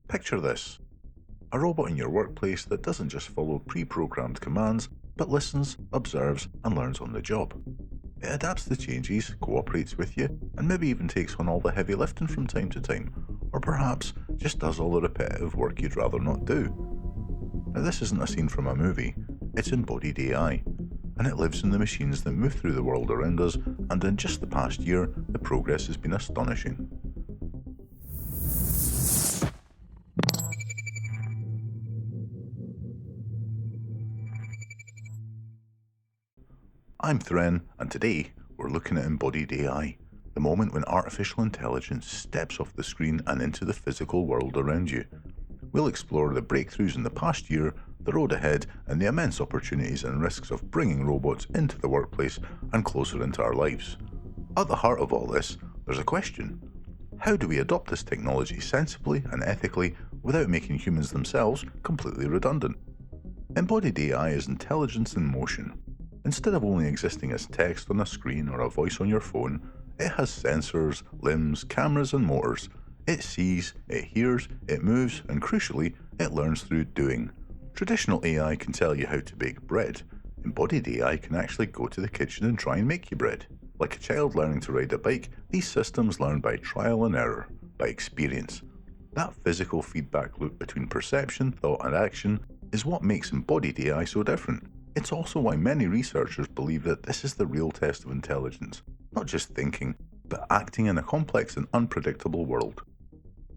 Picture this: a robot in your workplace that doesn't just follow pre-programmed commands, but listens, observes, and learns on the job. It adapts to changes, cooperates with you, and maybe even takes on all the heavy lifting from time to time, or perhaps just does all the repetitive work you'd rather not do. Now, this isn't a scene from a movie, it's embodied AI, and it lives in the machines that move through the world around us, and in just the past year, the progress has been astonishing. I'm Thren, and today we're looking at embodied AI, the moment when artificial intelligence steps off the screen and into the physical world around you. We'll explore the breakthroughs in the past year, the road ahead, and the immense opportunities and risks of bringing robots into the workplace and closer into our lives. At the heart of all this, there's a question: how do we adopt this technology sensibly and ethically without making humans themselves completely redundant? Embodied AI is intelligence in motion. Instead of only existing as text on a screen or a voice on your phone, it has sensors, limbs, cameras, and motors. It sees, it hears, it moves, and crucially, it learns through doing. Traditional AI can tell you how to bake bread. Embodied AI can actually go to the kitchen and try and make you bread. Like a child learning to ride a bike, these systems learn by trial and error, by experience. That physical feedback loop between perception, thought, and action is what makes embodied AI so different. It's also why many researchers believe that this is the real test of intelligence, not just thinking, but acting in a complex and unpredictable world.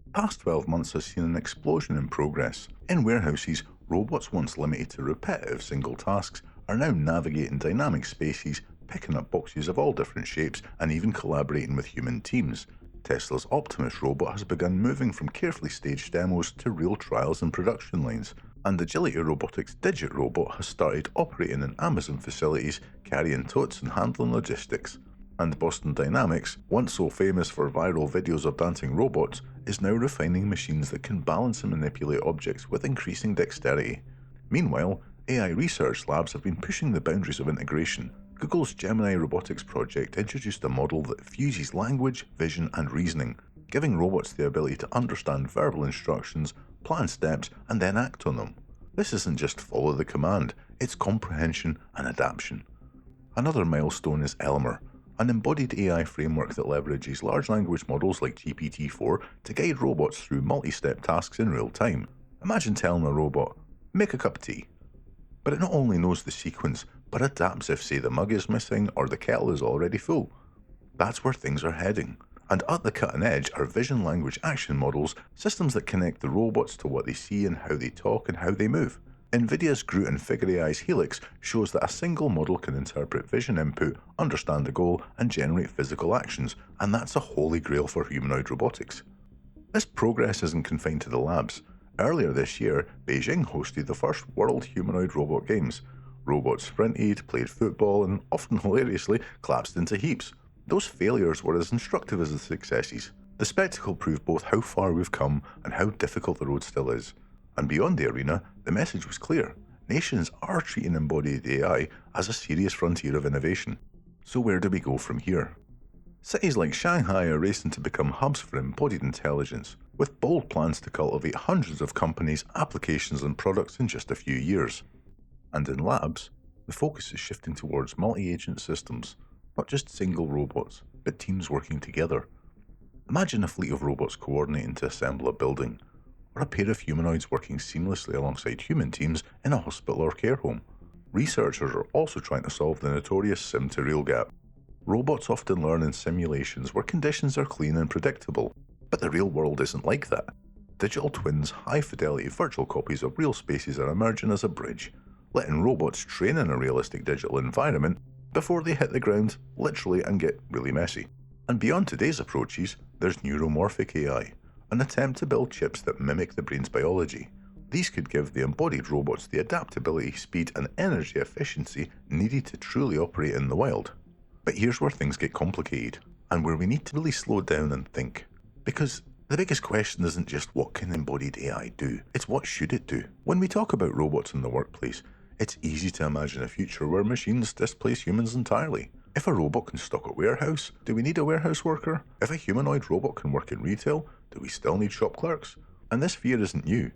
The past 12 months has seen an explosion in progress. In warehouses, robots once limited to repetitive single tasks are now navigating dynamic spaces, picking up boxes of all different shapes, and even collaborating with human teams. Tesla's Optimus robot has begun moving from carefully staged demos to real trials and production lines, and Agility Robotics' Digit robot has started operating in Amazon facilities, carrying totes and handling logistics. And Boston Dynamics, once so famous for viral videos of dancing robots, is now refining machines that can balance and manipulate objects with increasing dexterity. Meanwhile, AI research labs have been pushing the boundaries of integration. Google's Gemini Robotics project introduced a model that fuses language, vision, and reasoning, giving robots the ability to understand verbal instructions, plan steps, and then act on them. This isn't just follow the command, it's comprehension and adaptation. Another milestone is Elmer, an embodied AI framework that leverages large language models like GPT-4 to guide robots through multi-step tasks in real time. Imagine telling a robot, "Make a cup of tea." But it not only knows the sequence, but adapts if, say, the mug is missing or the kettle is already full. That's where things are heading. And at the cutting edge are vision language action models, systems that connect the robots to what they see and how they talk and how they move. NVIDIA's Groot and Figure AI's Helix shows that a single model can interpret vision input, understand the goal, and generate physical actions, and that's a holy grail for humanoid robotics. This progress isn't confined to the labs. Earlier this year, Beijing hosted the first World Humanoid Robot Games. Robots sprinted, played football, and often hilariously collapsed into heaps. Those failures were as instructive as the successes. The spectacle proved both how far we've come and how difficult the road still is. And beyond the arena, the message was clear. Nations are treating embodied AI as a serious frontier of innovation. So where do we go from here? Cities like Shanghai are racing to become hubs for embodied intelligence, with bold plans to cultivate hundreds of companies, applications, and products in just a few years. And in labs, the focus is shifting towards multi-agent systems, not just single robots, but teams working together. Imagine a fleet of robots coordinating to assemble a building, or a pair of humanoids working seamlessly alongside human teams in a hospital or care home. Researchers are also trying to solve the notorious sim-to-real gap. Robots often learn in simulations where conditions are clean and predictable, but the real world isn't like that. Digital twins, high-fidelity virtual copies of real spaces are emerging as a bridge, letting robots train in a realistic digital environment before they hit the ground, literally, and get really messy. And beyond today's approaches, there's neuromorphic AI, an attempt to build chips that mimic the brain's biology. These could give the embodied robots the adaptability, speed, and energy efficiency needed to truly operate in the wild. But here's where things get complicated, and where we need to really slow down and think. Because the biggest question isn't just what can embodied AI do, it's what should it do. When we talk about robots in the workplace, it's easy to imagine a future where machines displace humans entirely. If a robot can stock a warehouse, do we need a warehouse worker? If a humanoid robot can work in retail, do we still need shop clerks? And this fear isn't new.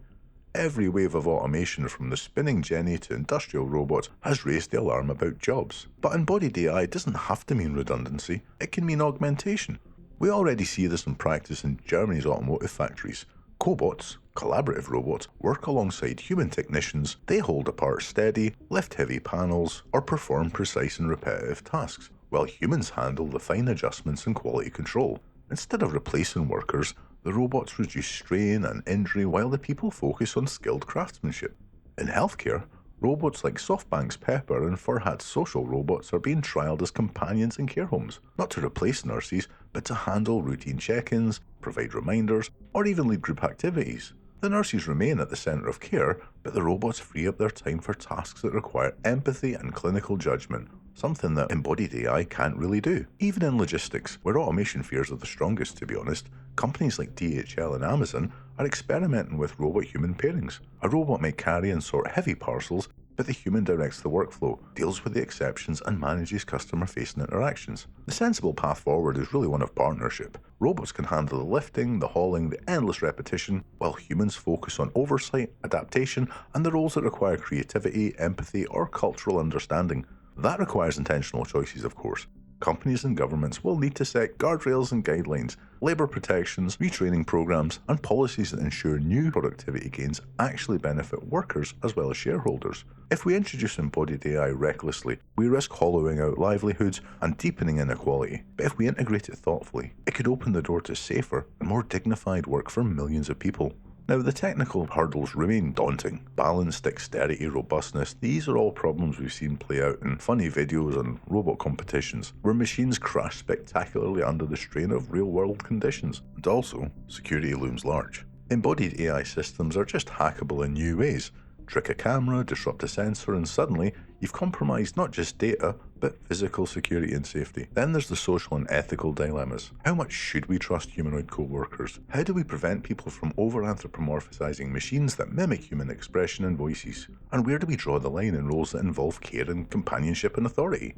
Every wave of automation, from the spinning jenny to industrial robots, has raised the alarm about jobs. But embodied AI doesn't have to mean redundancy, it can mean augmentation. We already see this in practice in Germany's automotive factories. Cobots, collaborative robots, work alongside human technicians. They hold a part steady, lift heavy panels, or perform precise and repetitive tasks, while humans handle the fine adjustments and quality control. Instead of replacing workers, the robots reduce strain and injury while the people focus on skilled craftsmanship. In healthcare, robots like SoftBank's Pepper and Furhat's social robots are being trialled as companions in care homes, not to replace nurses, but to handle routine check-ins, provide reminders, or even lead group activities. The nurses remain at the centre of care, but the robots free up their time for tasks that require empathy and clinical judgment, something that embodied AI can't really do. Even in logistics, where automation fears are the strongest, to be honest, companies like DHL and Amazon are experimenting with robot-human pairings. A robot may carry and sort heavy parcels, but the human directs the workflow, deals with the exceptions, and manages customer-facing interactions. The sensible path forward is really one of partnership. Robots can handle the lifting, the hauling, the endless repetition, while humans focus on oversight, adaptation, and the roles that require creativity, empathy, or cultural understanding. That requires intentional choices, of course. Companies and governments will need to set guardrails and guidelines, labour protections, retraining programs, and policies that ensure new productivity gains actually benefit workers as well as shareholders. If we introduce embodied AI recklessly, we risk hollowing out livelihoods and deepening inequality. But if we integrate it thoughtfully, it could open the door to safer and more dignified work for millions of people. Now, the technical hurdles remain daunting. Balance, dexterity, robustness, these are all problems we've seen play out in funny videos and robot competitions, where machines crash spectacularly under the strain of real-world conditions. And also, security looms large. Embodied AI systems are just hackable in new ways. Trick a camera, disrupt a sensor, and suddenly you've compromised not just data, but physical security and safety. Then there's the social and ethical dilemmas. How much should we trust humanoid co-workers? How do we prevent people from over-anthropomorphizing machines that mimic human expression and voices? And where do we draw the line in roles that involve care and companionship and authority?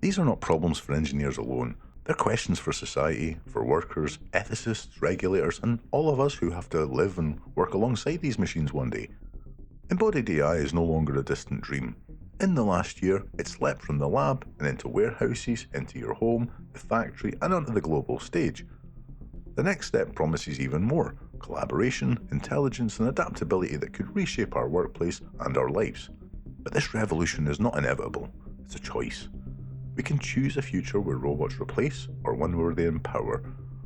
These are not problems for engineers alone. They're questions for society, for workers, ethicists, regulators, and all of us who have to live and work alongside these machines one day. Embodied AI is no longer a distant dream. In the last year, it's leapt from the lab and into warehouses, into your home, the factory, and onto the global stage. The next step promises even more: collaboration, intelligence, and adaptability that could reshape our workplace and our lives. But this revolution is not inevitable, it's a choice. We can choose a future where robots replace, or one where they empower.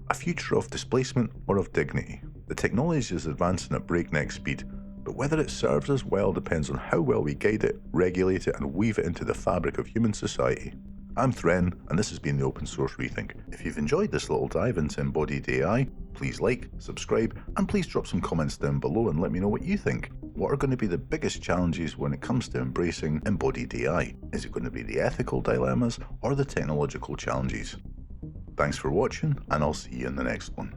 A future of displacement or of dignity. The technology is advancing at breakneck speed, but whether it serves us well depends on how well we guide it, regulate it, and weave it into the fabric of human society. I'm Thren, and this has been the Open Source ReThink. If you've enjoyed this little dive into embodied AI, please like, subscribe, and please drop some comments down below and let me know what you think. What are going to be the biggest challenges when it comes to embracing embodied AI? Is it going to be the ethical dilemmas or the technological challenges? Thanks for watching, and I'll see you in the next one.